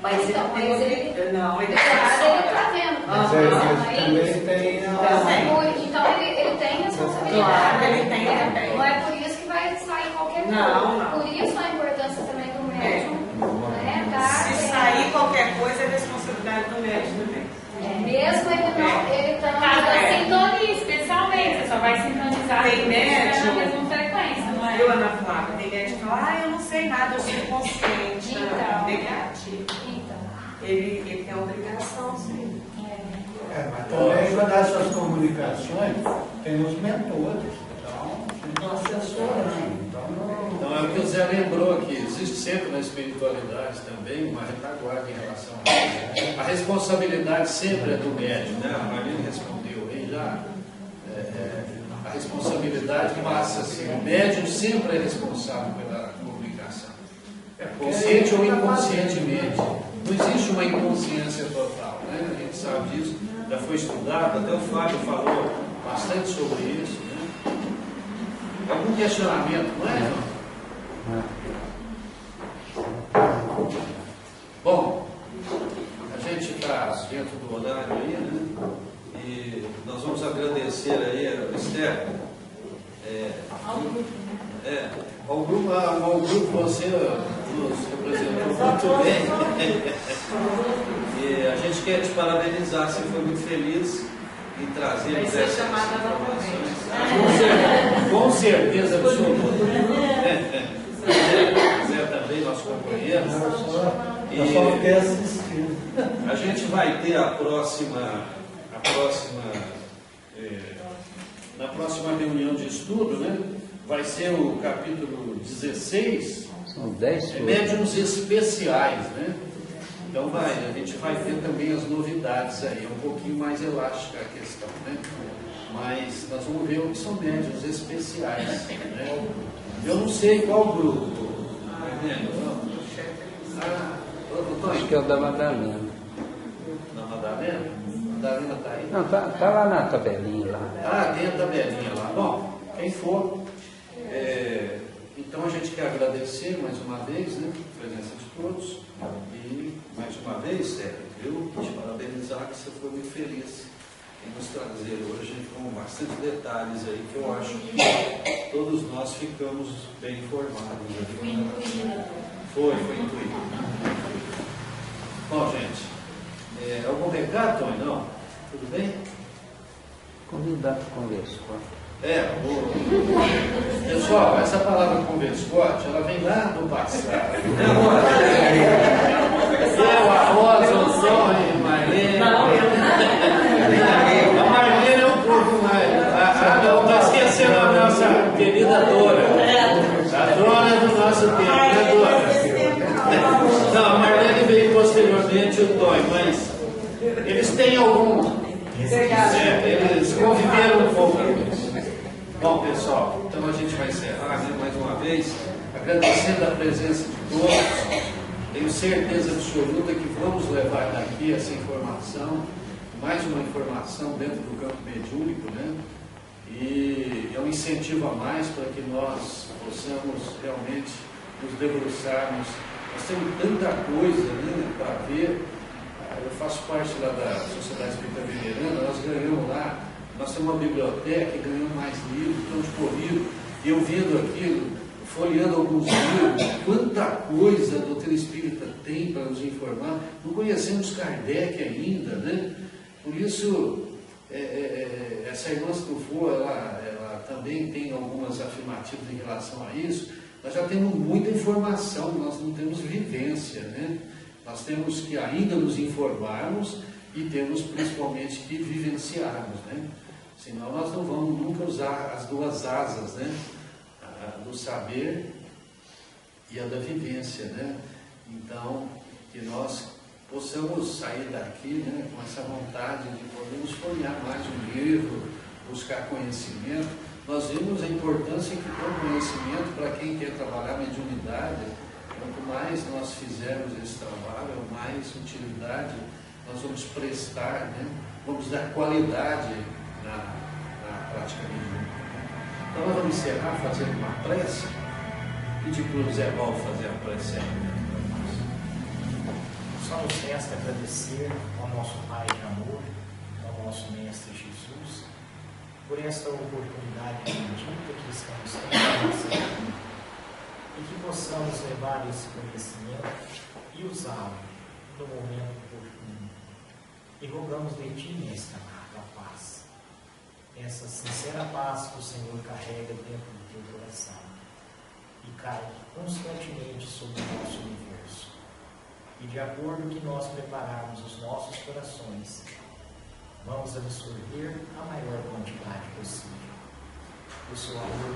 Mas ele tem Não, ele está vendo. Mas também tem Então ele tem responsabilidade. Claro, ele tem também. Não é por isso que vai sair qualquer coisa. Não. Por isso a importância também do médium. Se sair qualquer coisa, é responsabilidade do médium também. Mesmo ele está na sintonia, especialmente, você só vai sintonizar tem médium na mesma frequência, não é? Viu, Ana Flávia? Tem médium que fala, eu não sei nada, eu sou inconsciente. Então. Negativo. Ele tem a obrigação, sim. Mas também quando essas comunicações tem os mentores, então estão assessorando. Então é o que o Zé lembrou aqui, existe sempre na espiritualidade também uma retaguarda em relação a isso. A responsabilidade sempre é do médium, né? A Marlene respondeu aí já. A responsabilidade passa assim, o médium sempre é responsável pela comunicação. Consciente ou inconscientemente. Não existe uma inconsciência total, né? A gente sabe disso, já foi estudado, até o Fábio falou bastante sobre isso, né? Algum questionamento, não é, João? Bom, a gente está dentro do horário aí, né? E nós vamos agradecer aí a Esther. Ao grupo você nos representou muito bem. E a gente quer te parabenizar, você foi muito feliz em trazer essas informações. Com certeza absoluta. Zé também, nosso companheiro. Eu só fiquei assistindo. A gente vai ter na próxima reunião de estudo, né? Vai ser o capítulo 16. São 10 médiuns especiais, né? Então a gente vai ter também as novidades aí, um pouquinho mais elástica a questão, né? Mas nós vamos ver o que são médiuns especiais, né? Eu não sei qual grupo. Acho que é o da Madalena. Da Madalena? Madalena está aí? Não, tá lá na tabelinha lá. Ah, tem a tabelinha lá. Bom, quem for. Então a gente quer agradecer mais uma vez, né, a presença de todos. E mais uma vez, Sérgio, eu te parabenizar que você foi muito feliz em nos trazer hoje com bastante detalhes aí que eu acho que todos nós ficamos bem informados. Foi intuído. Bom, gente, algum recado, Tony? Não? Tudo bem? Convidar para conversar. Pessoal, essa palavra converscote, ela vem lá do passado. Eu, a Rosa, o Sonho, a Marlene. A Marlene é um pouco mais. Não estou esquecendo a nossa querida Dora. A dona do nosso tempo, né, Dora? Não, a Marlene veio posteriormente, o Tonho, mas eles têm algum. Eles conviveram um pouco. Bom, pessoal, então a gente vai encerrar, né, mais uma vez, agradecendo a presença de todos. Tenho certeza absoluta que vamos levar daqui essa informação, mais uma informação dentro do campo mediúnico, né? E é um incentivo a mais para que nós possamos realmente nos debruçarmos. Nós temos tanta coisa, né, para ver. Eu faço parte lá da Sociedade Espírita Veneranda, nós ganhamos lá. Nós temos uma biblioteca e ganhamos mais livros, estamos corridos. E eu vendo aquilo, folheando alguns livros, quanta coisa a doutrina espírita tem para nos informar. Não conhecemos Kardec ainda, né? Por isso, essa irmã Stufo, ela também tem algumas afirmativas em relação a isso. Nós já temos muita informação, nós não temos vivência, né? Nós temos que ainda nos informarmos e temos principalmente que vivenciarmos, né? Senão nós não vamos nunca usar as duas asas, né? A do saber e a da vivência, né? Então, que nós possamos sair daqui, né, com essa vontade de podermos folhear mais um livro, buscar conhecimento. Nós vimos a importância que tem o conhecimento para quem quer trabalhar mediunidade. Quanto mais nós fizermos esse trabalho, mais utilidade nós vamos prestar, né? Vamos dar qualidade na prática mediúnica. Então nós vamos encerrar fazendo uma prece. Pedir para o Zé Val fazer a prece aí. Só nos resta agradecer ao nosso Pai de amor, ao nosso Mestre Jesus, por esta oportunidade bendita que estamos tendo na nossa vida, e que possamos levar esse conhecimento e usá-lo no momento oportuno. E rogamos de Ti, Mestre amado, a paz, essa sincera paz que o Senhor carrega dentro do Teu coração e cai constantemente sobre o nosso universo. E de acordo que nós prepararmos os nossos corações, vamos absorver a maior quantidade possível. O seu amor